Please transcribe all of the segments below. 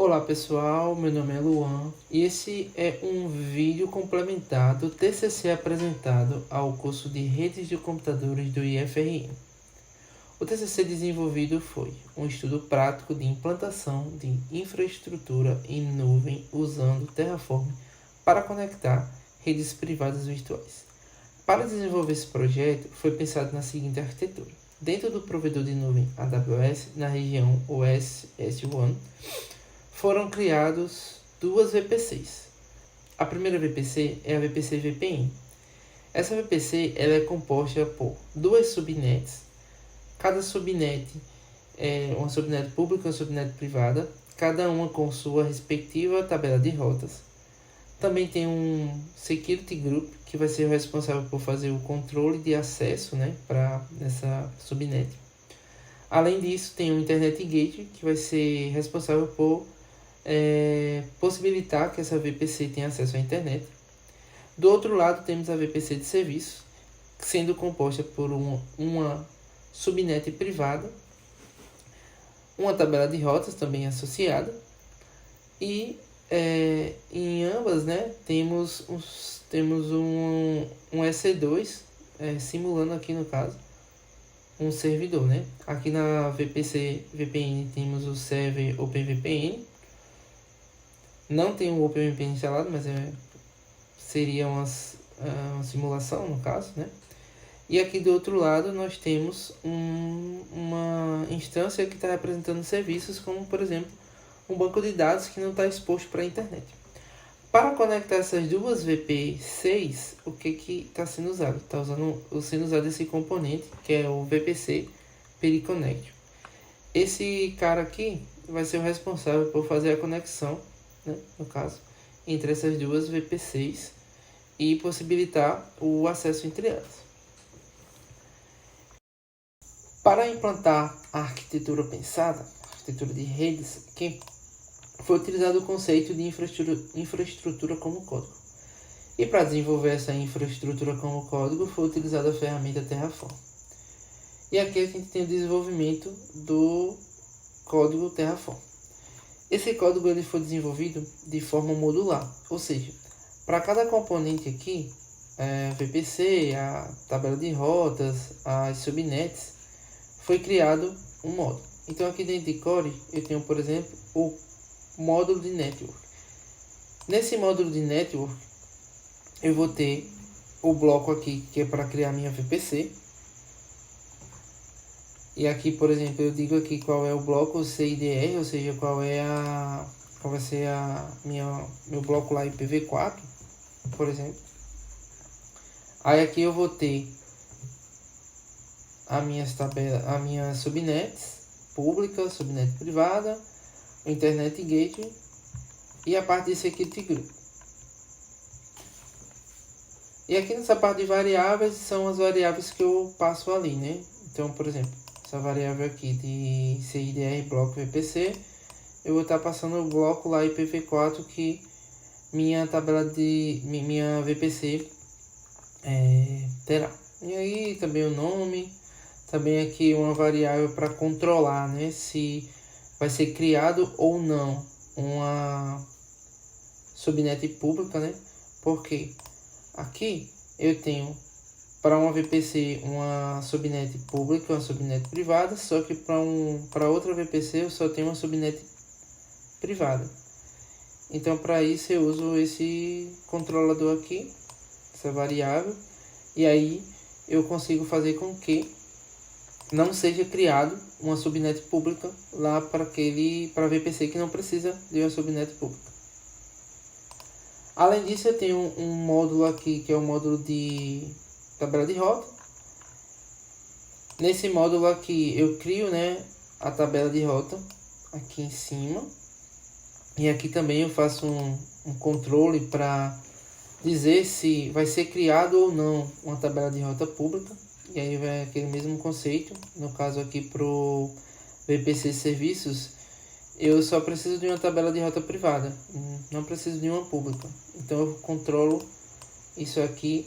Olá pessoal, meu nome é Luan e esse é um vídeo complementar do TCC apresentado ao curso de Redes de Computadores do IFRN. O TCC desenvolvido foi um estudo prático de implantação de infraestrutura em nuvem usando Terraform para conectar redes privadas virtuais. Para desenvolver esse projeto, foi pensado na seguinte arquitetura. Dentro do provedor de nuvem AWS, na região OS S1, foram criados duas VPCs. A primeira VPC é a VPC VPN. Essa VPC ela é composta por duas subnets. Cada subnet é uma subnet pública e uma subnet privada, cada uma com sua respectiva tabela de rotas. Também tem um security group que vai ser o responsável por fazer o controle de acesso, para essa subnet. Além disso, tem o Internet Gateway que vai ser responsável por possibilitar que essa VPC tenha acesso à internet. Do outro lado, temos a VPC de serviço, sendo composta por uma subnet privada, uma tabela de rotas também associada, e em ambas temos um EC2 simulando aqui no caso um servidor. Aqui na VPC VPN temos o server OpenVPN. Não tem o OpenVPN instalado, mas seria uma simulação no caso, E aqui do outro lado nós temos uma instância que está representando serviços como, por exemplo, um banco de dados que não está exposto para a internet. Para conectar essas duas VPCs, o que está sendo usado? Está sendo usado esse componente que é o VPC Periconnect. Esse cara aqui vai ser o responsável por fazer a conexão, no caso, entre essas duas VPCs e possibilitar o acesso entre elas. Para implantar a arquitetura pensada, a arquitetura de redes, aqui, foi utilizado o conceito de infraestrutura como código. E para desenvolver essa infraestrutura como código, foi utilizada a ferramenta Terraform. E aqui a gente tem o desenvolvimento do código Terraform. Esse código ele foi desenvolvido de forma modular, ou seja, para cada componente aqui, VPC, a tabela de rotas, as subnets, foi criado um módulo. Então aqui dentro de Core eu tenho, por exemplo, o módulo de network. Nesse módulo de network eu vou ter o bloco aqui que é para criar minha VPC. E aqui, por exemplo, eu digo aqui qual é o bloco CIDR, ou seja, qual vai ser meu bloco lá IPv4, por exemplo. Aí aqui eu vou ter as minhas subnets pública, subnet privada, o Internet Gateway e a parte de Security Group. E aqui nessa parte de variáveis são as variáveis que eu passo ali, Então, por exemplo, essa variável aqui de CIDR bloco VPC, eu vou estar passando o bloco lá IPv4 que minha VPC terá. E aí também o nome, também aqui uma variável para controlar, se vai ser criado ou não uma subnet pública, Porque aqui eu tenho para uma VPC uma subnet pública, uma subnet privada, só que para outra VPC eu só tenho uma subnet privada. Então para isso eu uso esse controlador aqui, essa variável, e aí eu consigo fazer com que não seja criado uma subnet pública lá para a VPC que não precisa de uma subnet pública. Além disso eu tenho um módulo aqui que é o módulo de tabela de rota. Nesse módulo aqui eu crio a tabela de rota aqui em cima. E aqui também eu faço um controle para dizer se vai ser criado ou não uma tabela de rota pública. E aí vai aquele mesmo conceito. No caso aqui para o VPC serviços, eu só preciso de uma tabela de rota privada, não preciso de uma pública. Então eu controlo isso aqui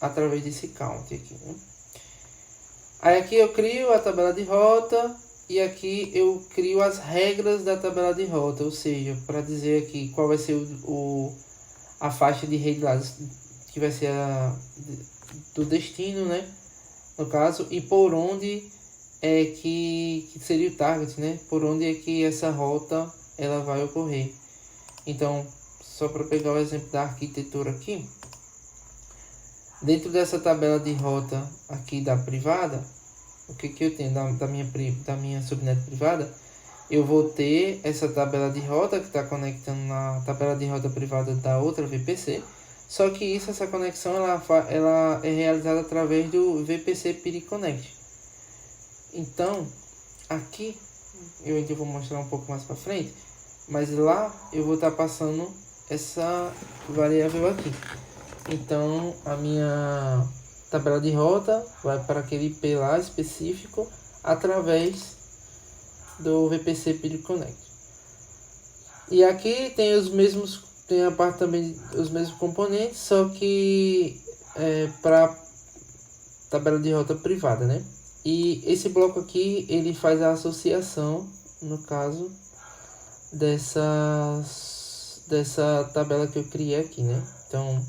através desse count aqui. Aí aqui eu crio a tabela de rota, E aqui eu crio as regras da tabela de rota, ou seja, para dizer aqui qual vai ser a faixa de rede lá, que vai ser do destino, né? No caso, e por onde é que seria o target, né? Por onde é que essa rota ela vai ocorrer. Então, só para pegar o exemplo da arquitetura aqui, dentro dessa tabela de rota aqui da privada, o que eu tenho da minha subnet privada? Eu vou ter essa tabela de rota que está conectando na tabela de rota privada da outra VPC. Só que essa conexão ela é realizada através do VPC PIRI Connect. Então, aqui eu ainda vou mostrar um pouco mais para frente, mas lá eu vou estar passando essa variável aqui. Então, a minha tabela de rota vai para aquele IP lá específico através do VPC PIRI Connect. E aqui tem tem a parte também os mesmos componentes, só que para tabela de rota privada, né? E esse bloco aqui ele faz a associação, no caso dessa tabela que eu criei aqui, né? Então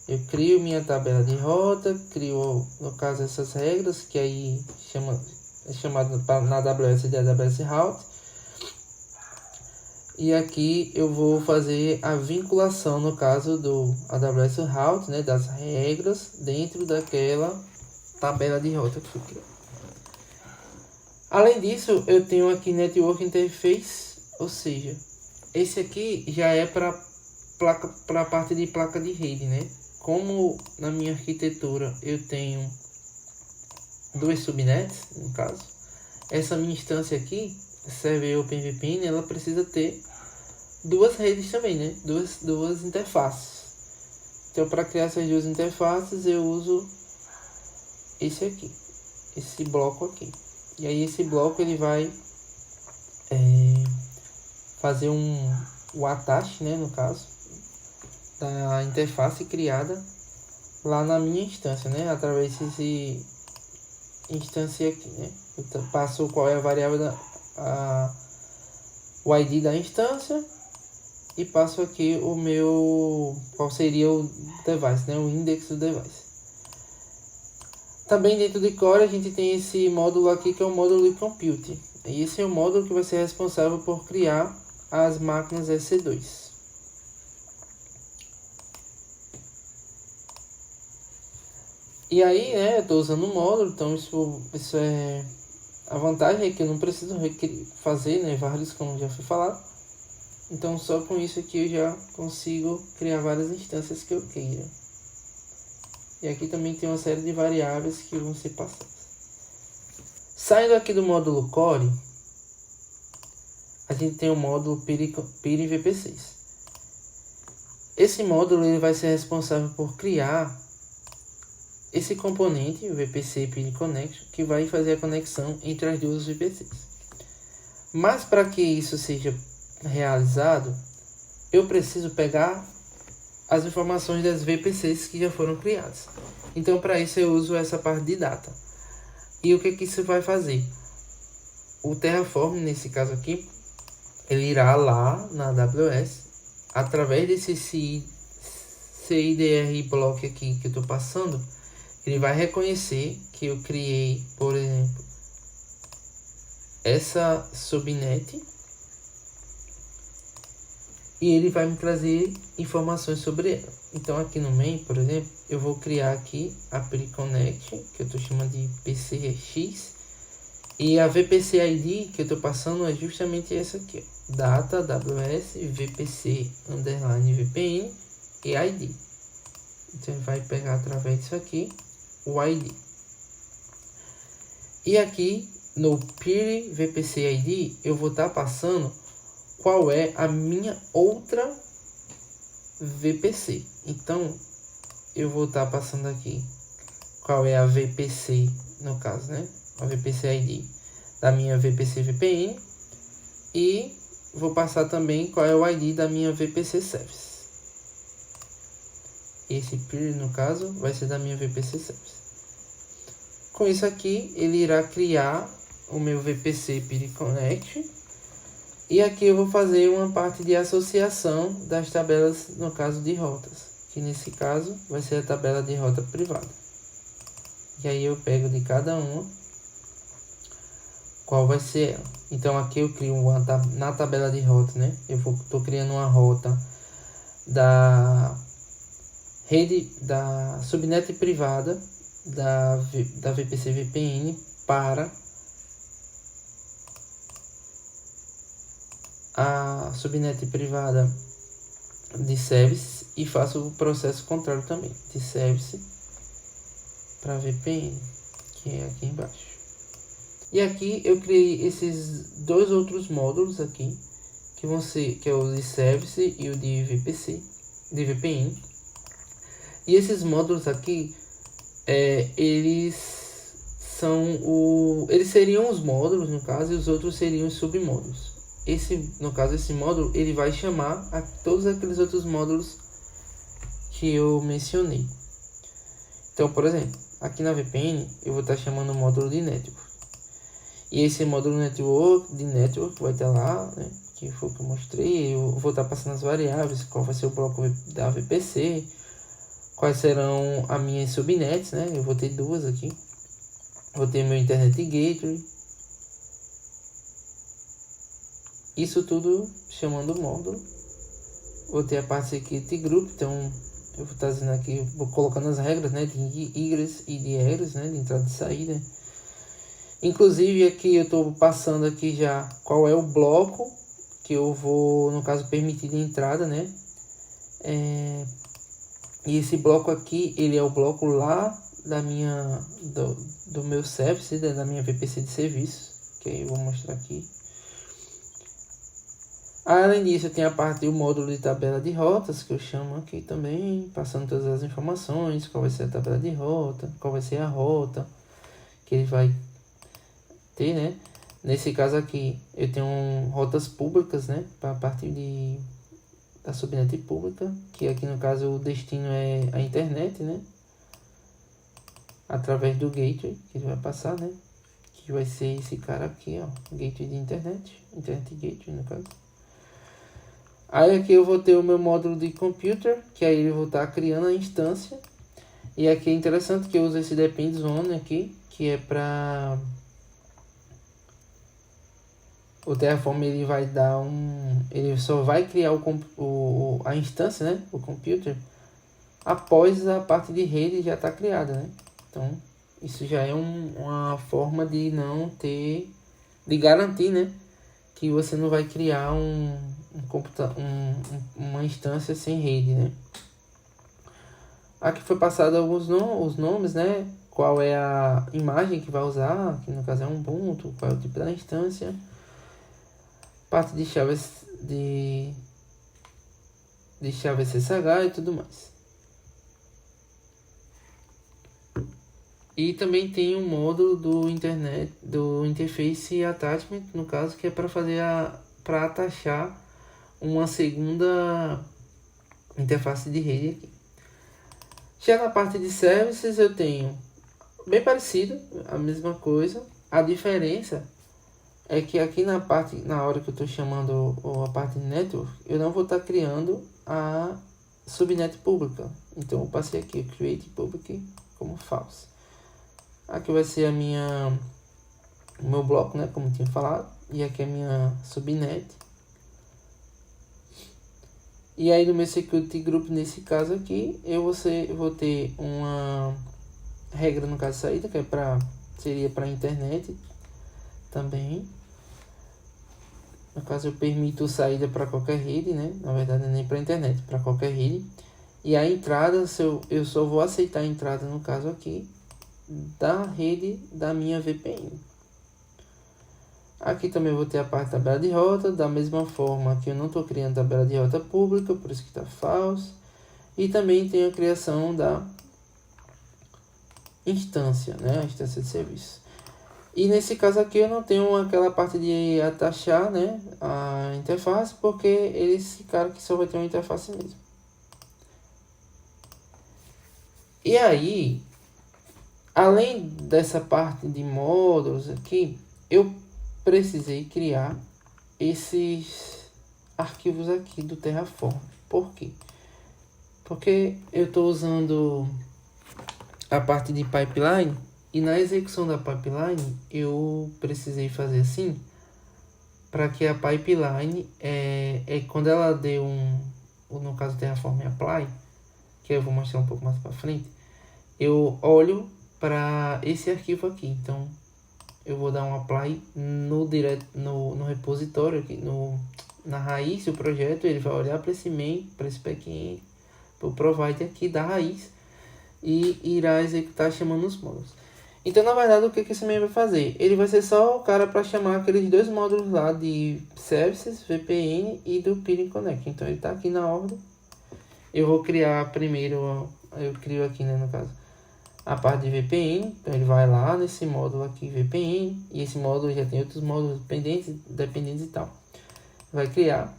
eu crio minha tabela de rota, crio no caso essas regras que aí é chamado na AWS de AWS Route. E aqui eu vou fazer a vinculação, no caso do AWS Route, né, das regras dentro daquela tabela de rota que eu criei. Além disso, eu tenho aqui Network Interface, ou seja, esse aqui já é para a parte de placa de rede, né? Como na minha arquitetura eu tenho 2 subnets, no caso, essa minha instância aqui, Server OpenVPN, ela precisa ter 2 redes também, né? Duas interfaces. Então, para criar essas 2 interfaces, eu uso esse aqui, esse bloco aqui. E aí esse bloco ele vai fazer o attach, né, no caso, da interface criada lá na minha instância, né, através desse instância aqui, né. Eu passo qual é a variável o ID da instância e passo aqui qual seria o device, né, o index do device. Também dentro de Core a gente tem esse módulo aqui que é o módulo de Compute. E esse é o módulo que vai ser responsável por criar as máquinas EC2. E aí, eu estou usando o módulo, então isso é a vantagem, é que eu não preciso fazer, né, vários, como já foi falado. Então só com isso aqui eu já consigo criar várias instâncias que eu queira. E aqui também tem uma série de variáveis que vão ser passadas. Saindo aqui do módulo Core, a gente tem o módulo PIRI VP6. Esse módulo ele vai ser responsável por criar esse componente, o VPC PIRI Connection, que vai fazer a conexão entre as duas VPCs. Mas para que isso seja realizado, eu preciso pegar as informações das VPCs que já foram criadas. Então, para isso eu uso essa parte de data. E o que isso vai fazer? O Terraform, nesse caso aqui, ele irá lá na AWS, através desse CIDR block aqui que eu estou passando, ele vai reconhecer que eu criei, por exemplo, essa subnet, e ele vai me trazer informações sobre ela. Então aqui no main, por exemplo, eu vou criar aqui a PIRI Connect, que eu estou chamando de PCX, e a VPC ID que eu estou passando é justamente essa aqui, ó, data AWS VPC _ VPN e ID. Então ele vai pegar através disso aqui o ID. E aqui no PIRI VPC ID eu vou estar passando qual é a minha outra VPC. Então eu vou estar passando aqui qual é a VPC, no caso, né? A VPC ID da minha VPC VPN, e vou passar também qual é o ID da minha VPC Service. Esse PIRI, no caso, vai ser da minha VPC Service. Com isso aqui, ele irá criar o meu VPC PID Connect. E aqui eu vou fazer uma parte de associação das tabelas, no caso de rotas, que nesse caso vai ser a tabela de rota privada. E aí eu pego de cada uma qual vai ser ela. Então aqui eu crio na tabela de rota, né? Tô criando uma rota da rede da subnet privada da VPC VPN para a subnet privada de service e faço o processo contrário também, de service para VPN, que é aqui embaixo. E aqui eu criei esses dois outros módulos aqui, que vão ser, que é o de service e o de VPC, de VPN. E esses módulos aqui, eles seriam os módulos, no caso, e os outros seriam os submódulos. No caso, esse módulo, ele vai chamar a todos aqueles outros módulos que eu mencionei. Então, por exemplo, aqui na VPN, eu vou estar chamando o módulo de network. E esse módulo de network vai estar lá, né, que foi o que eu mostrei. Eu vou estar passando as variáveis, qual vai ser o bloco da VPC, quais serão as minhas subnets, né? Eu vou ter duas aqui. Vou ter meu Internet Gateway. Isso tudo chamando o módulo. Vou ter a parte Security Group, então eu vou estar dizendo aqui, vou colocando as regras, né, de ingress e de egress, né, de entrada e saída. Inclusive aqui eu estou passando aqui já qual é o bloco que eu vou, no caso, permitir de entrada, né? E esse bloco aqui, ele é o bloco lá do meu service, da minha VPC de serviço, que aí eu vou mostrar aqui. Além disso, tem a parte do módulo de tabela de rotas, que eu chamo aqui também, passando todas as informações, qual vai ser a tabela de rota, qual vai ser a rota que ele vai ter, né? Nesse caso aqui, eu tenho rotas públicas, né? Para a parte da subnet pública, que aqui no caso o destino é a internet, né? Através do gateway que ele vai passar, né? Que vai ser esse cara aqui, ó, gateway de internet gateway no caso. Aí aqui eu vou ter o meu módulo de computer, que aí eu vou estar criando a instância. E aqui é interessante que eu uso esse depends on aqui, que é para o Terraform. Ele vai dar ele só vai criar a instância, né, o computer, após a parte de rede já estar criada, né? Então isso já é uma forma de não ter, de garantir, né, que você não vai criar uma instância sem rede, né? Aqui foi passado os nomes, né? Qual é a imagem que vai usar, que no caso é um Ubuntu, qual é o tipo da instância, parte de chaves de chave SSH e tudo mais. E também tem um módulo do interface attachment, no caso, que é para fazer para atachar uma segunda interface de rede aqui. Já na parte de services eu tenho bem parecido, a mesma coisa. A diferença é que aqui na hora que eu estou chamando a parte de network, eu não vou estar criando a subnet pública. Então eu passei aqui o create public como false. Aqui vai ser o meu bloco, né, como tinha falado, e aqui é a minha subnet. E aí no meu security group, nesse caso aqui, eu vou ter uma regra, no caso de saída, que seria para a internet também. No caso eu permito saída para qualquer rede, né? Na verdade nem para a internet, para qualquer rede. E a entrada, eu só vou aceitar a entrada, no caso aqui, da rede da minha VPN. Aqui também vou ter a parte da tabela de rota, da mesma forma que eu não estou criando tabela de rota pública, por isso que está falso. E também tem a criação da instância, né? A instância de serviço. E nesse caso aqui eu não tenho aquela parte de atachar, né, a interface, porque esse cara aqui só vai ter uma interface mesmo. E aí, além dessa parte de módulos aqui, eu precisei criar esses arquivos aqui do Terraform. Por quê? Porque eu estou usando a parte de pipeline e na execução da pipeline eu precisei fazer assim para que a pipeline quando ela deu no caso do Terraform Apply, que eu vou mostrar um pouco mais para frente, eu olho para esse arquivo aqui. Então eu vou dar um apply no repositório aqui, na raiz do projeto. Ele vai olhar para esse main, para esse backend, para o provide aqui da raiz e irá executar chamando os módulos. Então, na verdade, o que esse main vai fazer? Ele vai ser só o cara para chamar aqueles dois módulos lá de Services, VPN e do Peering Connect. Então, ele está aqui na ordem. Eu vou criar primeiro, eu crio aqui, né, no caso, a parte de VPN. Então, ele vai lá nesse módulo aqui, VPN, e esse módulo já tem outros módulos dependentes e tal. Vai criar.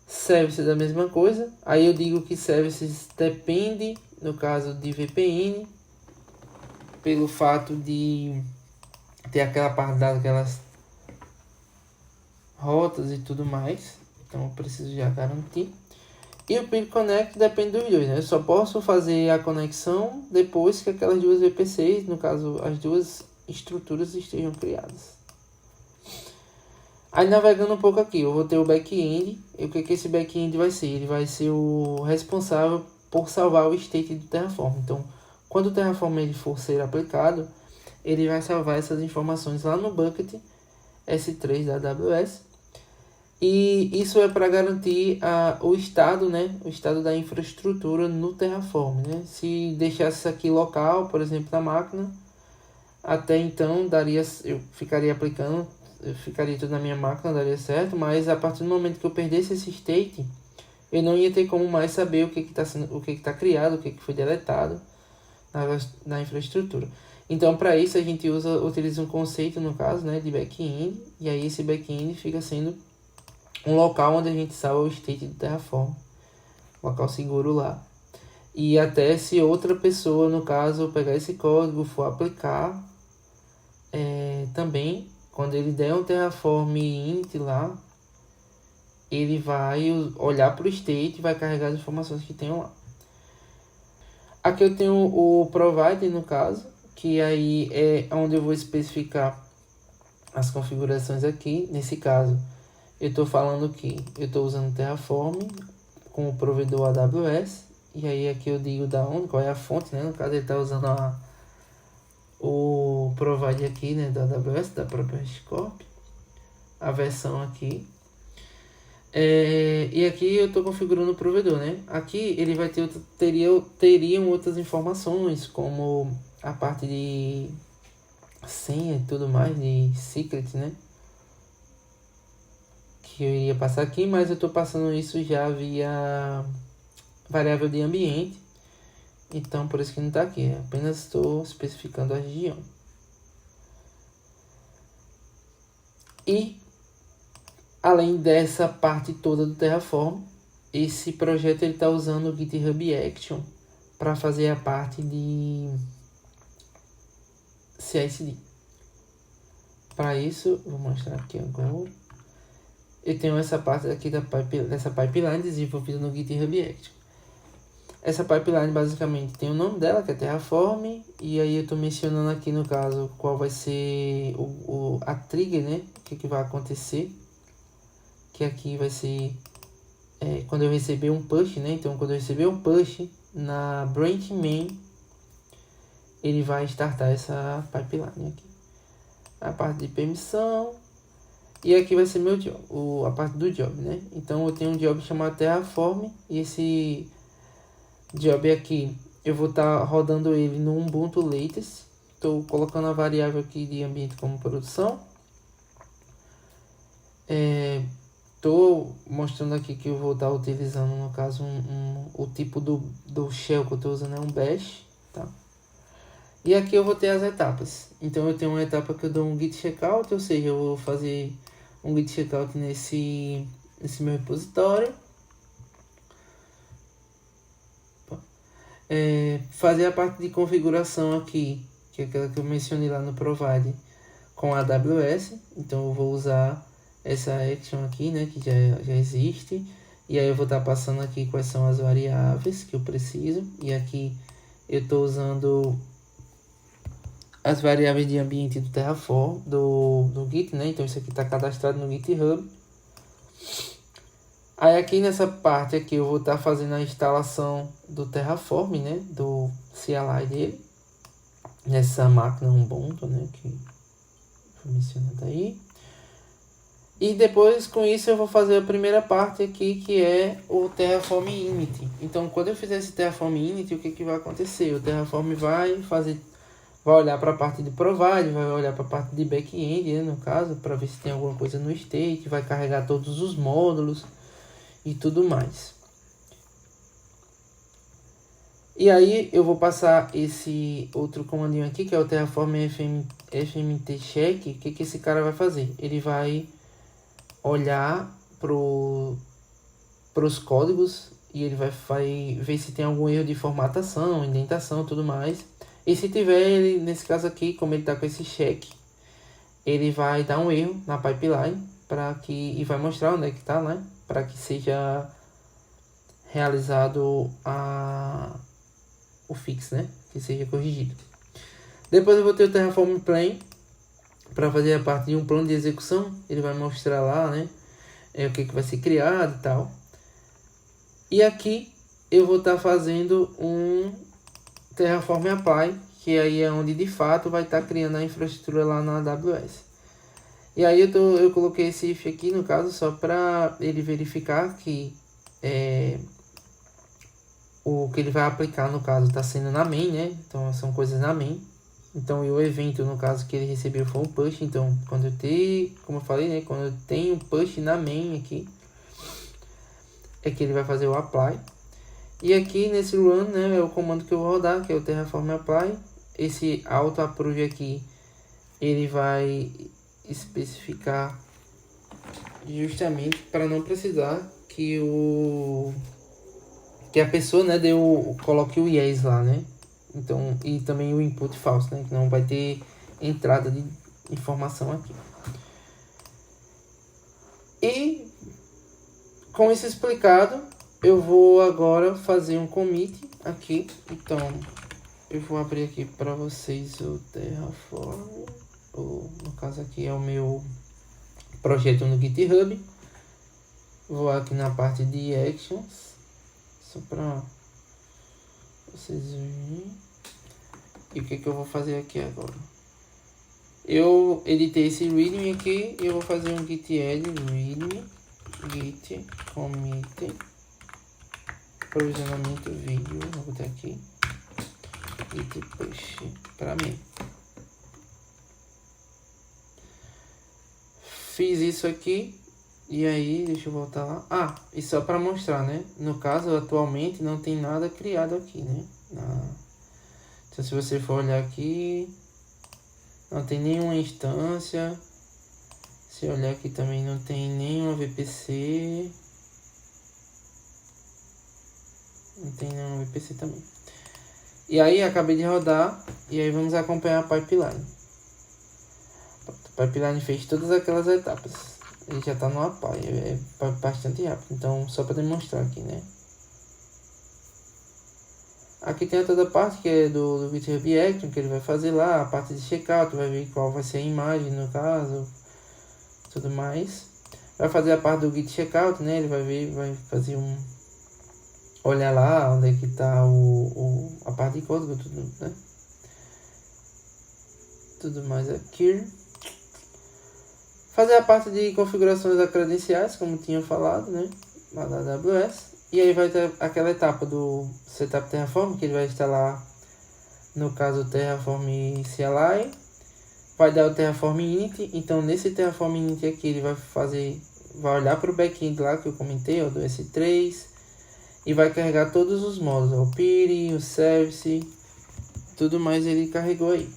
Services da mesma coisa. Aí eu digo que Services depende, no caso de VPN, pelo fato de ter aquela parte daquelas rotas e tudo mais. Então eu preciso já garantir. E o Peering Connect depende dos dois, né? Eu só posso fazer a conexão depois que aquelas duas VPCs, no caso as duas estruturas, estejam criadas. Aí navegando um pouco aqui, eu vou ter o back-end. E o que esse back-end vai ser? Ele vai ser o responsável por salvar o state do Terraform. Então, quando o Terraform ele for ser aplicado, ele vai salvar essas informações lá no bucket S3 da AWS. E isso é para garantir o estado, né? O estado da infraestrutura no Terraform, né? Se deixasse isso aqui local, por exemplo, na máquina, até então eu ficaria aplicando, ficaria tudo na minha máquina, daria certo. Mas a partir do momento que eu perdesse esse state, eu não ia ter como mais saber o que está criado, o que foi deletado na infraestrutura. Então, para isso, a gente utiliza um conceito, no caso, né, de back-end. E aí, esse back-end fica sendo um local onde a gente salva o state do Terraform. Local seguro lá. E até se outra pessoa, no caso, pegar esse código, for aplicar, também, quando ele der um Terraform int lá, ele vai olhar para o state e vai carregar as informações que tem lá. Aqui eu tenho o provider, no caso, que aí é onde eu vou especificar as configurações aqui. Nesse caso, eu estou falando que eu estou usando Terraform com o provedor AWS. E aí aqui eu digo qual é a fonte, né? No caso, ele está usando o provider aqui, né, da AWS, da própria HashiCorp. A versão aqui. E aqui eu estou configurando o provedor, né? Aqui ele vai teriam outras informações, como a parte de senha e tudo mais, de secret, né? Que eu iria passar aqui, mas eu estou passando isso já via variável de ambiente. Então por isso que não está aqui, apenas estou especificando a região. E além dessa parte toda do Terraform, esse projeto está usando o GitHub Action para fazer a parte de CI/CD. Para isso, vou mostrar aqui agora. Eu tenho essa parte aqui dessa pipeline desenvolvida no GitHub Action. Essa pipeline basicamente tem o nome dela, que é Terraform, e aí eu estou mencionando aqui no caso qual vai ser a trigger, né? O que vai acontecer. Que aqui vai ser quando eu receber um push, né? Então, quando eu receber um push na branch main, ele vai startar essa pipeline aqui. A parte de permissão. E aqui vai ser meu job, a parte do job, né? Então, eu tenho um job chamado Terraform. E esse job aqui, eu vou estar rodando ele no Ubuntu Latest. Estou colocando a variável aqui de ambiente como produção. Estou mostrando aqui que eu vou estar utilizando, no caso, o tipo do shell que eu estou usando é um bash, tá? E aqui eu vou ter as etapas. Então eu tenho uma etapa que eu dou um git checkout, ou seja, eu vou fazer um git checkout nesse meu repositório. Fazer a parte de configuração aqui, que é aquela que eu mencionei lá no provide, com a AWS. Então eu vou usar essa action aqui, né, que já existe. E aí eu vou estar passando aqui quais são as variáveis que eu preciso. E aqui eu estou usando as variáveis de ambiente do Terraform, do Git, né? Então isso aqui está cadastrado no GitHub. Aí aqui nessa parte aqui eu vou estar fazendo a instalação do Terraform, né? Do CLI dele. Nessa máquina Ubuntu, né? Que foi mencionado aí. E depois com isso eu vou fazer a primeira parte aqui, que é o Terraform Init. Então quando eu fizer esse Terraform Init, o que vai acontecer? O Terraform vai olhar para a parte de provide, vai olhar para a parte de back-end, né, no caso, para ver se tem alguma coisa no state, vai carregar todos os módulos e tudo mais. E aí eu vou passar esse outro comandinho aqui, que é o Terraform fmt check. O que esse cara vai fazer? Ele vai olhar para os códigos e ele vai ver se tem algum erro de formatação, indentação, tudo mais. E se tiver, ele, nesse caso aqui, como ele está com esse check, ele vai dar um erro na pipeline e vai mostrar onde é que está, né? Para que seja realizado o fix, né? Que seja corrigido. Depois eu vou ter o Terraform Plan para fazer a parte de um plano de execução. Ele vai mostrar lá, né? O que vai ser criado e tal. E aqui eu vou estar fazendo um Terraform Apply, que aí é onde de fato vai estar criando a infraestrutura lá na AWS. E aí eu coloquei esse if aqui no caso só para ele verificar que o que ele vai aplicar no caso está sendo na main, né? Então são coisas na main. Então o evento no caso que ele recebeu foi um push. Então quando eu tenho, como eu falei, né? Quando eu tenho um push na main aqui, é que ele vai fazer o apply. E aqui nesse run, né, é o comando que eu vou rodar, que é o Terraform Apply. Esse auto approve aqui, ele vai especificar justamente para não precisar que a pessoa, né, coloque o yes lá, né? Então, e também o input false, né, que não vai ter entrada de informação aqui. E com isso explicado, eu vou agora fazer um commit aqui. Então eu vou abrir aqui para vocês o Terraform, no caso aqui é o meu projeto no GitHub. Vou aqui na parte de actions, só para vocês verem. E o que eu vou fazer aqui agora? Eu editei esse readme aqui e eu vou fazer um git add readme git commit provisionamento vídeo. Vou botar aqui git push para mim. Fiz isso aqui e aí deixa eu voltar lá. E só para mostrar, né? No caso atualmente não tem nada criado aqui, né? Então se você for olhar aqui, não tem nenhuma instância. Se olhar aqui também não tem nenhuma VPC. Não tem nenhuma VPC também. E aí acabei de rodar. E aí vamos acompanhar a pipeline. A pipeline fez todas aquelas etapas. Ele já está no apply. É bastante rápido. Então só para demonstrar aqui, né? Aqui tem toda a parte que é do GitHub Action, que ele vai fazer lá. A parte de checkout, vai ver qual vai ser a imagem no caso. Tudo mais. Vai fazer a parte do Git checkout, né? Ele vai fazer olhar lá onde é que está a parte de código, tudo, né? Tudo mais aqui. Fazer a parte de configurações das credenciais, como tinha falado, né? Lá da AWS. E aí vai ter aquela etapa do Setup Terraform, que ele vai instalar, no caso, o Terraform CLI. Vai dar o Terraform Init. Então, nesse Terraform Init aqui, ele vai olhar para o backend lá que eu comentei, ó, do S3. E vai carregar todos os módulos, ó, o PIRI, o Service, tudo mais ele carregou aí.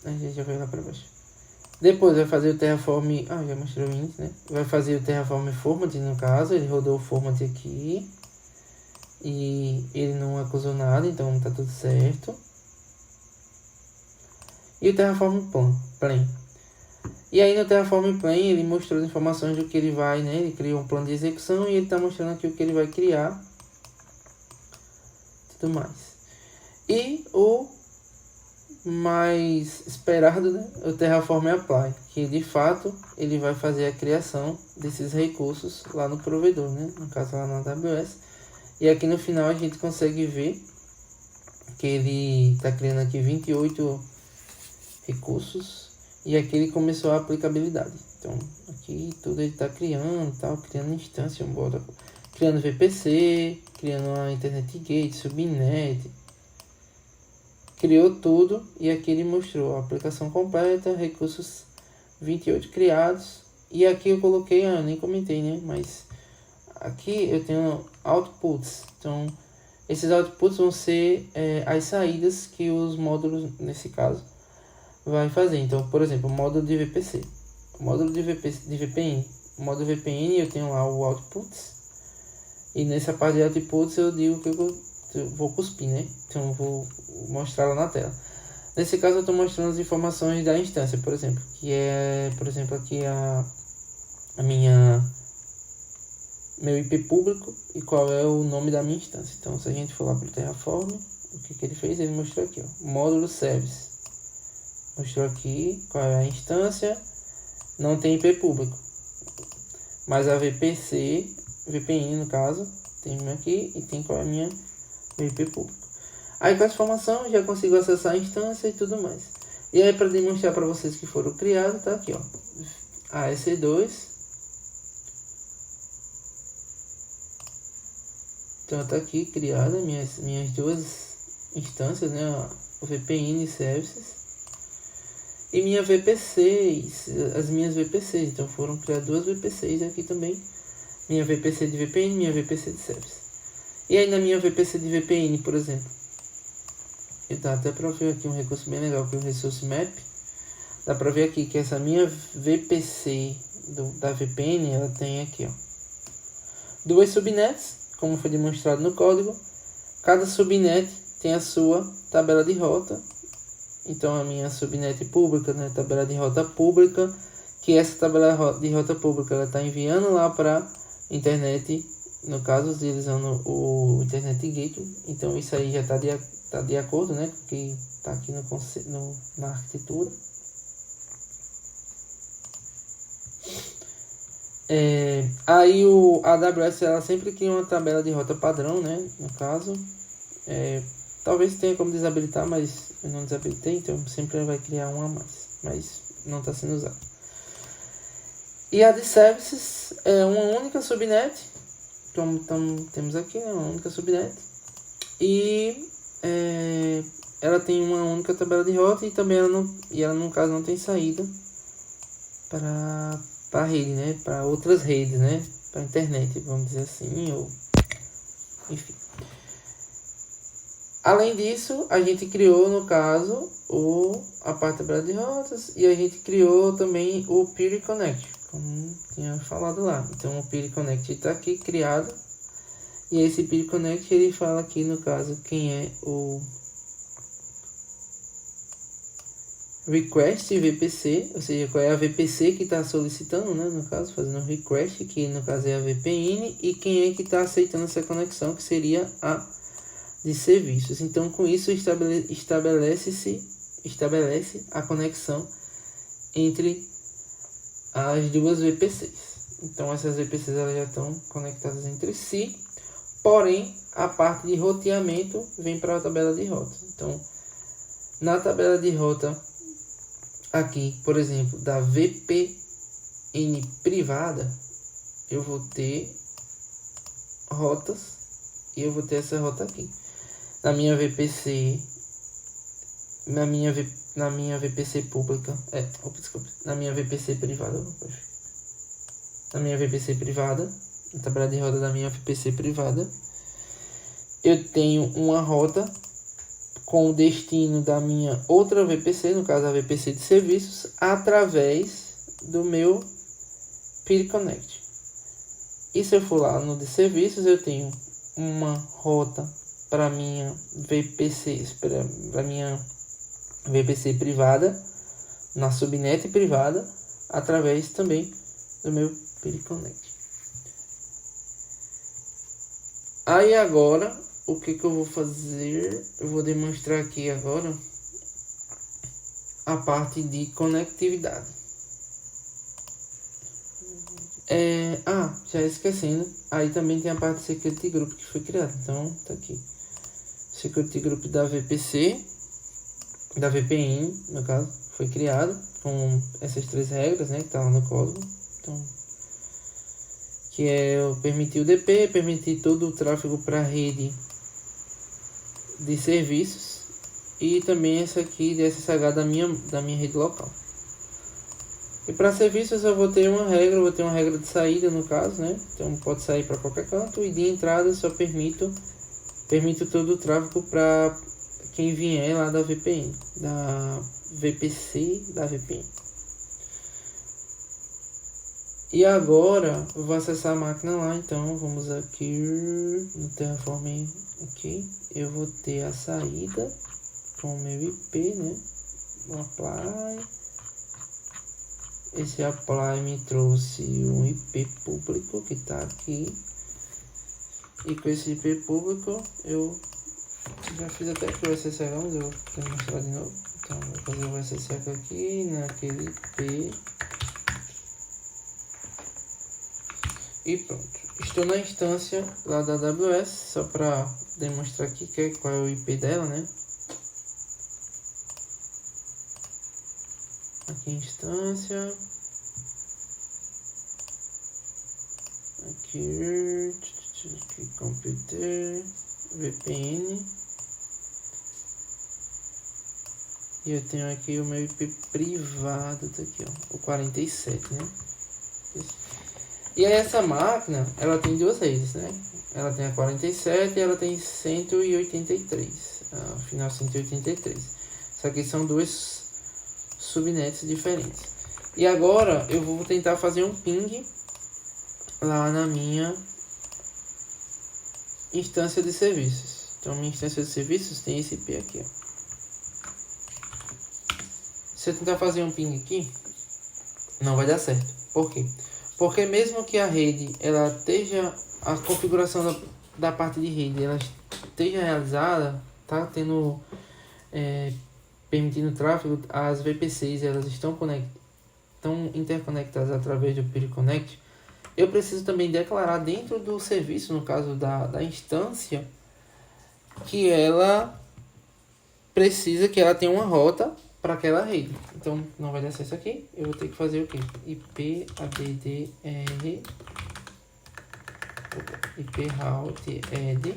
A gente já vai lá para baixo. Depois vai fazer o Terraform... já mostrei o Init, né? Vai fazer o Terraform Format, no caso. Ele rodou o Format aqui. e ele não acusou nada, então tá tudo certo. E o Terraform Plan. E aí no Terraform Plan ele mostrou as informações do que ele vai, né? Ele criou um plano de execução e ele está mostrando aqui o que ele vai criar. Tudo mais. E o mais esperado, né? O Terraform Apply, que de fato ele vai fazer a criação desses recursos lá no provedor, né? No caso lá na AWS. E aqui no final a gente consegue ver que ele está criando aqui 28 recursos e aqui ele começou a aplicabilidade. Então aqui tudo ele está criando, criando instância, criando VPC, criando a Internet Gate, Subnet, criou tudo e aqui ele mostrou a aplicação completa, recursos 28 criados. E aqui eu coloquei, eu nem comentei, né? Mas aqui eu tenho outputs. Então esses outputs vão ser as saídas que os módulos, nesse caso, vai fazer. Então, por exemplo, o módulo de VPC, o módulo de VPN, o módulo VPN eu tenho lá o outputs. E nessa parte de outputs eu digo que eu vou cuspir, né? Então eu vou mostrar lá na tela. Nesse caso eu estou mostrando as informações da instância, por exemplo, que é, por exemplo, aqui meu IP público e qual é o nome da minha instância. Então se a gente for lá para o Terraform, o que ele fez? Ele mostrou aqui, ó, módulo service. Mostrou aqui qual é a instância, não tem IP público, mas a VPN no caso, tem aqui e tem qual é a minha IP público. Aí com essa informação já consigo acessar a instância e tudo mais. E aí para demonstrar para vocês que foram criados, tá aqui, ó, a EC2. Então tá aqui criada minhas duas instâncias, né, o VPN Services. E minha VP6, as minhas VP6, então foram criadas duas VP6 aqui também. Minha VPC de VPN, minha VPC de Service. E aí na minha VPC de VPN, por exemplo, dá até para ver aqui um recurso bem legal, que é o Resource Map. Dá para ver aqui que essa minha VPC da VPN, ela tem aqui, ó, duas subnets, como foi demonstrado no código. Cada subnet tem a sua tabela de rota. Então a minha subnet pública, né, tabela de rota pública, que essa tabela de rota pública ela está enviando lá para internet, no caso utilizando o Internet Gateway. Então isso aí já está de acordo, né, com o que está aqui na arquitetura. Aí a AWS ela sempre cria uma tabela de rota padrão, né, no caso. Talvez tenha como desabilitar, mas eu não desabilitei, então sempre vai criar um a mais, mas não está sendo usado. E a de Services é uma única subnet, como temos aqui, né, uma única subnet, e ela tem uma única tabela de rota e também ela no caso não tem saída para a rede, né, para outras redes, né, para a internet, vamos dizer assim, ou enfim. Além disso, a gente criou, no caso, a parte da tabela de rotas e a gente criou também o Peer Connect, como tinha falado lá. Então, o Peer Connect está aqui criado e esse Peer Connect ele fala aqui, no caso, quem é o Request VPC, ou seja, qual é a VPC que está solicitando, né, no caso, fazendo o request, que no caso é a VPN, e quem é que está aceitando essa conexão, que seria a de serviços. Então com isso estabelece a conexão entre as duas VPCs. Então essas VPCs elas já estão conectadas entre si, porém a parte de roteamento vem para a tabela de rota. Então na tabela de rota aqui, por exemplo, da VPN privada, eu vou ter rotas e eu vou ter essa rota aqui. Na minha VPC, na minha VPC pública, na minha VPC privada, na tabela de rota da minha VPC privada, eu tenho uma rota com o destino da minha outra VPC, no caso a VPC de serviços, através do meu Peer Connect. E se eu for lá no de serviços, eu tenho uma rota para minha VPC, para minha VPC privada, na subnet privada, através também do meu Periconnect. Aí agora, o que eu vou fazer? Eu vou demonstrar aqui agora a parte de conectividade. Já esquecendo, aí também tem a parte de Security Group que foi criada. Então, tá aqui. Security Group da VPC, da VPN, no caso, foi criado com essas 3 regras, né, que tá lá no código. Então, que é permitir o DP, permitir todo o tráfego para a rede de serviços e também essa aqui de SSH da minha rede local. E para serviços eu vou ter uma regra de saída no caso, né? Então pode sair para qualquer canto, e de entrada só permito todo o tráfego para quem vier lá da VPN, da VPC da VPN. E agora eu vou acessar a máquina lá, então vamos aqui no Terraform aqui, eu vou ter a saída com o meu IP, né? O apply. Esse apply me trouxe um IP público que está aqui. E com esse IP público eu já fiz até aqui o SSH, mas eu vou demonstrar de novo. Então vou fazer o SSH aqui naquele IP. E pronto. Estou na instância lá da AWS, só para demonstrar aqui qual é o IP dela, né? Aqui instância. Aqui computer VPN. E eu tenho aqui o meu IP privado, tá aqui, ó, o 47, né? E aí essa máquina, ela tem 2 redes, né? Ela tem a 47 e ela tem 183, final 183. Isso aqui são 2 subnets diferentes. E agora eu vou tentar fazer um ping lá na minha instância de serviços. Então minha instância de serviços tem esse IP aqui, ó. Se eu tentar fazer um ping aqui, não vai dar certo. Por quê? Porque mesmo que a rede, ela esteja, a configuração da parte de rede, ela esteja realizada, tá tendo, permitindo tráfego, as VPCs, elas estão interconectadas através do Periconnect, eu preciso também declarar dentro do serviço, no caso da instância, que ela precisa que ela tenha uma rota para aquela rede. Então não vai dar certo aqui, eu vou ter que fazer o que? IP route add,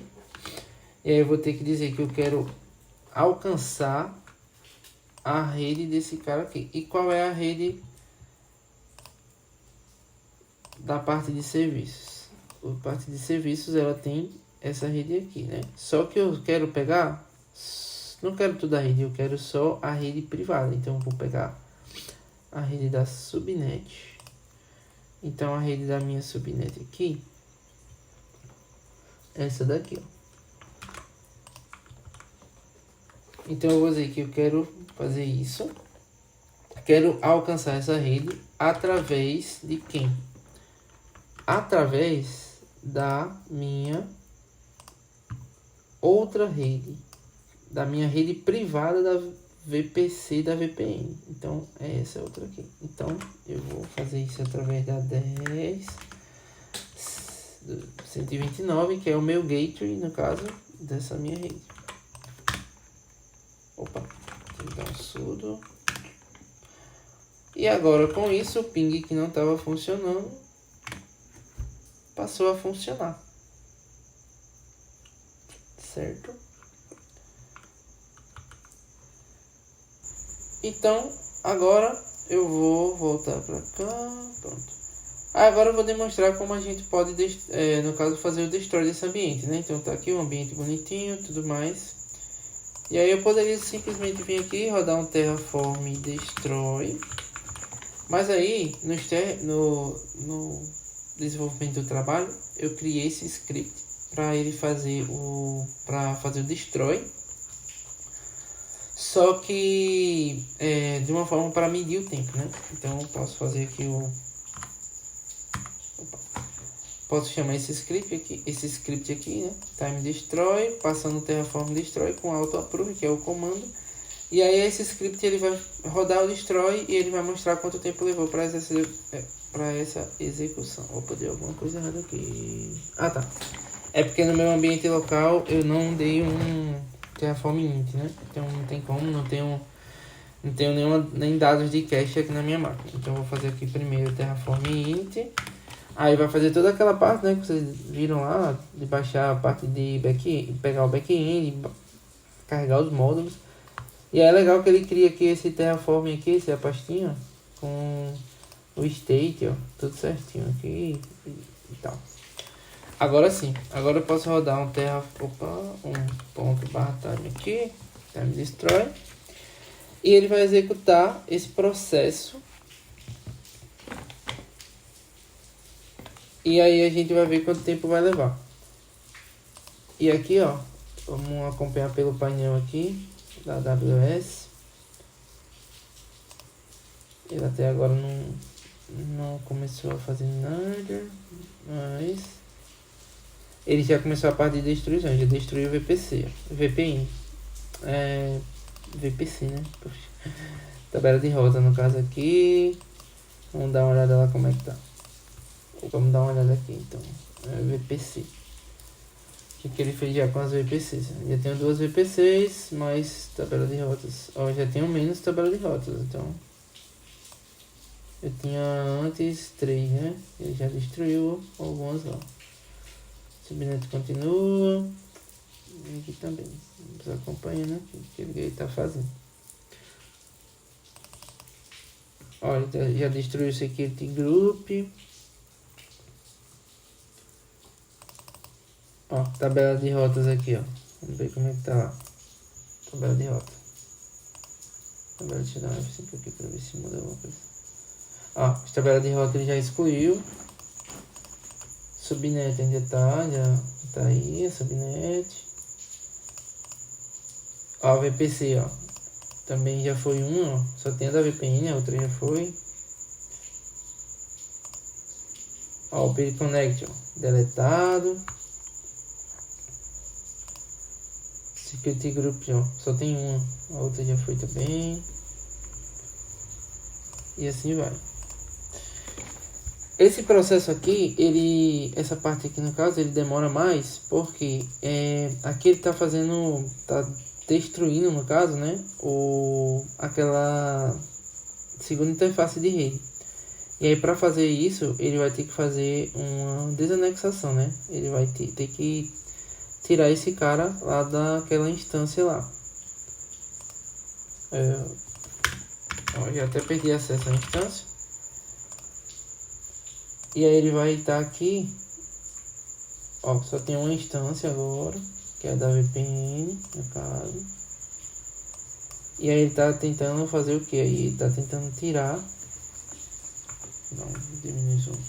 e aí eu vou ter que dizer que eu quero alcançar a rede desse cara aqui. E qual é a rede da parte de serviços? A parte de serviços, ela tem essa rede aqui, né? Só que eu quero pegar, não quero toda a rede, eu quero só a rede privada. Então eu vou pegar a rede da subnet. Então a rede da minha subnet aqui, essa daqui, ó. Então eu vou dizer que eu quero fazer isso. Quero alcançar essa rede através de quem? Através da minha outra rede, da minha rede privada da VPC da VPN. Então é essa outra aqui. Então eu vou fazer isso através da 10.129, que é o meu gateway, no caso dessa minha rede. Opa, tem que dar um sudo. E agora com isso o ping que não estava funcionando passou a funcionar, certo? Então agora eu vou voltar para cá, pronto. Agora eu vou demonstrar como a gente pode, no caso, fazer o destroy desse ambiente, né? Então tá aqui o ambiente bonitinho, tudo mais. E aí eu poderia simplesmente vir aqui, rodar um Terraform destroy. Mas aí, no desenvolvimento do trabalho, eu criei esse script para ele fazer o destroy. Só que de uma forma para medir o tempo, né? Então eu posso fazer aqui posso chamar esse script aqui, né? Time destroy, passando o Terraform destroy com auto approve, que é o comando. E aí esse script ele vai rodar o destroy e ele vai mostrar quanto tempo levou para essa execução. Opa, deu alguma coisa errada aqui. Ah, tá. É porque no meu ambiente local eu não dei um Terraform int, né? Então não tem como, não tenho nem dados de cache aqui na minha máquina. Então eu vou fazer aqui primeiro Terraform int. Aí vai fazer toda aquela parte, né, que vocês viram lá, de baixar a parte de back-end, pegar o back-end, carregar os módulos. E é legal que ele cria aqui esse Terraform aqui, essa pastinha, com o state, ó, tudo certinho aqui e tal. Agora sim, agora eu posso rodar um .time aqui, time destroy, e ele vai executar esse processo. E aí a gente vai ver quanto tempo vai levar. E aqui, ó, vamos acompanhar pelo painel aqui da AWS. Ele até agora não começou a fazer nada, mas ele já começou a parte de destruição, já destruiu o VPC, VPN. VPC, né? Poxa. Tabela de rota no caso aqui. Vamos dar uma olhada lá como é que tá. Vamos dar uma olhada aqui então. VPC. O que ele fez já com as VPCs? Já tenho 2 VPCs, mais tabela de rotas. Ó, já tenho menos tabela de rotas, então. Eu tinha antes 3, né? Ele já destruiu algumas lá. Subnet continua. E aqui também. Vamos acompanhando aqui o que ele está fazendo. Ó, ele já destruiu o Security Group. Ó, tabela de rotas aqui, ó. Vamos ver como é que tá lá. Tabela de rota. Deixa eu dar um F5 aqui para ver se muda alguma coisa. Ó, a tabela de rota ele já excluiu. Subnet ainda já tá aí, a subnet. Ó, VPC, ó. Também já foi ó. Só tem a da VPN, a outra já foi. Ó, o Peer Connect, ó. Deletado. Security Group, ó. Só tem a outra já foi também. E assim vai. Esse processo aqui, essa parte aqui no caso, ele demora mais porque aqui ele tá destruindo no caso, né, aquela segunda interface de rede. E aí para fazer isso, ele vai ter que fazer uma desanexação, né? Ele vai ter que tirar esse cara lá daquela instância lá. Eu já até perdi acesso à instância. E aí ele vai estar aqui. Ó, só tem uma instância agora, que é da VPN, no caso. E aí ele está tentando fazer o que? Aí ele está tentando tirar. Não, diminuição.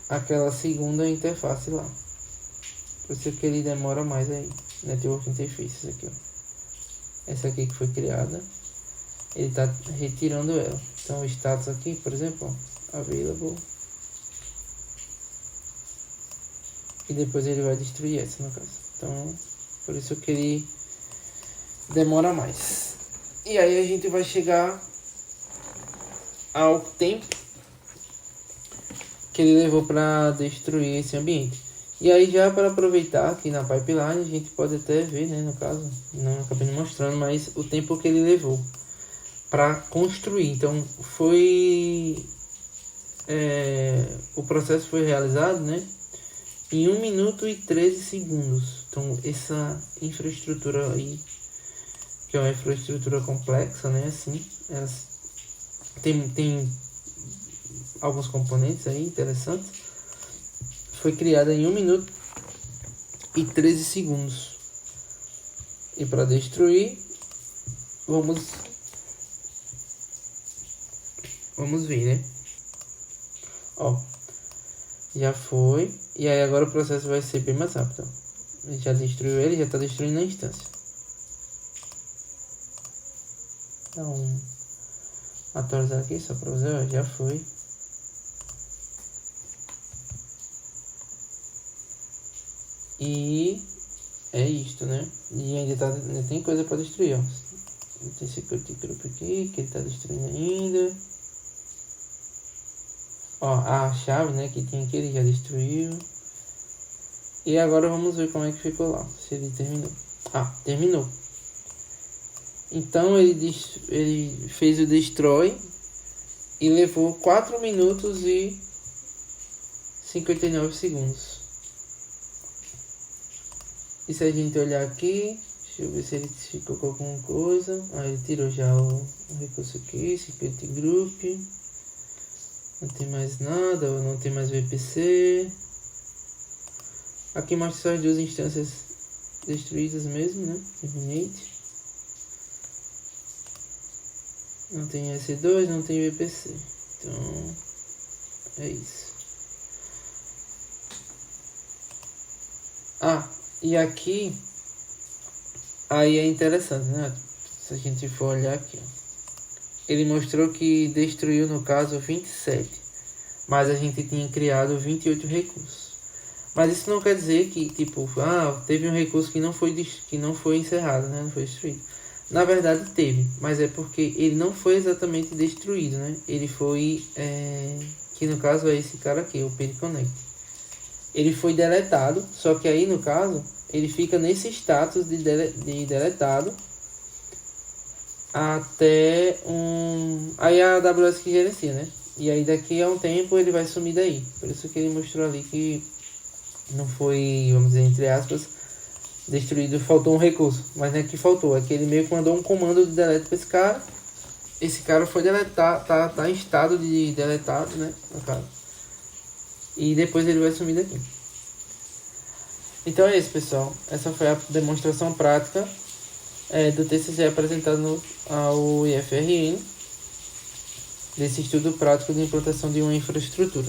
Aquela segunda interface lá. Por isso que ele demora mais aí. Network Interfaces aqui, ó. Essa aqui que foi criada. Ele está retirando ela. Então o status aqui, por exemplo, ó. Available. E depois ele vai destruir essa no caso. Então, por isso que ele demora mais. E aí a gente vai chegar ao tempo que ele levou para destruir esse ambiente. E aí já para aproveitar aqui na pipeline, a gente pode até ver, né, no caso, não acabei não mostrando, mas o tempo que ele levou para construir. Então o processo foi realizado, né, em 1 minuto e 13 segundos. Então essa infraestrutura aí, que é uma infraestrutura complexa, né, assim, tem alguns componentes aí interessantes, foi criada em 1 minuto e 13 segundos. E para destruir, vamos ver, né? Ó, já foi. E aí agora o processo vai ser bem mais rápido. Ele já destruiu ele, já está destruindo a instância. Então, atualizar aqui só para você, ó, já foi. E é isto, né? E ainda tem coisa para destruir, ó. Tem esse grupo aqui que ele está destruindo ainda. Ó, a chave, né, que tinha aqui, ele já destruiu. E agora vamos ver como é que ficou lá, se ele terminou. Ah, terminou. Então ele fez o destroy e levou 4 minutos e 59 segundos. E se a gente olhar aqui, deixa eu ver se ele ficou com alguma coisa. Ah, ele tirou já o recurso aqui, security group. Não tem mais nada, ou não tem mais VPC. Aqui mostra só as duas instâncias destruídas mesmo, né? Terminate. Não tem S2, não tem VPC. Então, é isso. Ah, e aqui, aí é interessante, né? Se a gente for olhar aqui, ó. Ele mostrou que destruiu, no caso, 27. Mas a gente tinha criado 28 recursos. Mas isso não quer dizer que, tipo, teve um recurso que não foi encerrado, né? Não foi destruído. Na verdade teve, mas é porque ele não foi exatamente destruído, né? Ele foi, que no caso é esse cara aqui, o PageConnect. Ele foi deletado, só que aí no caso, ele fica nesse status de deletado até aí a AWS que gerencia, né? E aí daqui a um tempo ele vai sumir daí. Por isso que ele mostrou ali que não foi, vamos dizer, entre aspas, destruído, faltou um recurso. Mas não é que faltou, é que ele meio que mandou um comando de delete para esse cara. Esse cara foi deletar, tá em estado de deletado, né? No caso. E depois ele vai sumir daqui. Então é isso, pessoal. Essa foi a demonstração prática do TCC apresentado ao IFRN, desse estudo prático de implantação de uma infraestrutura.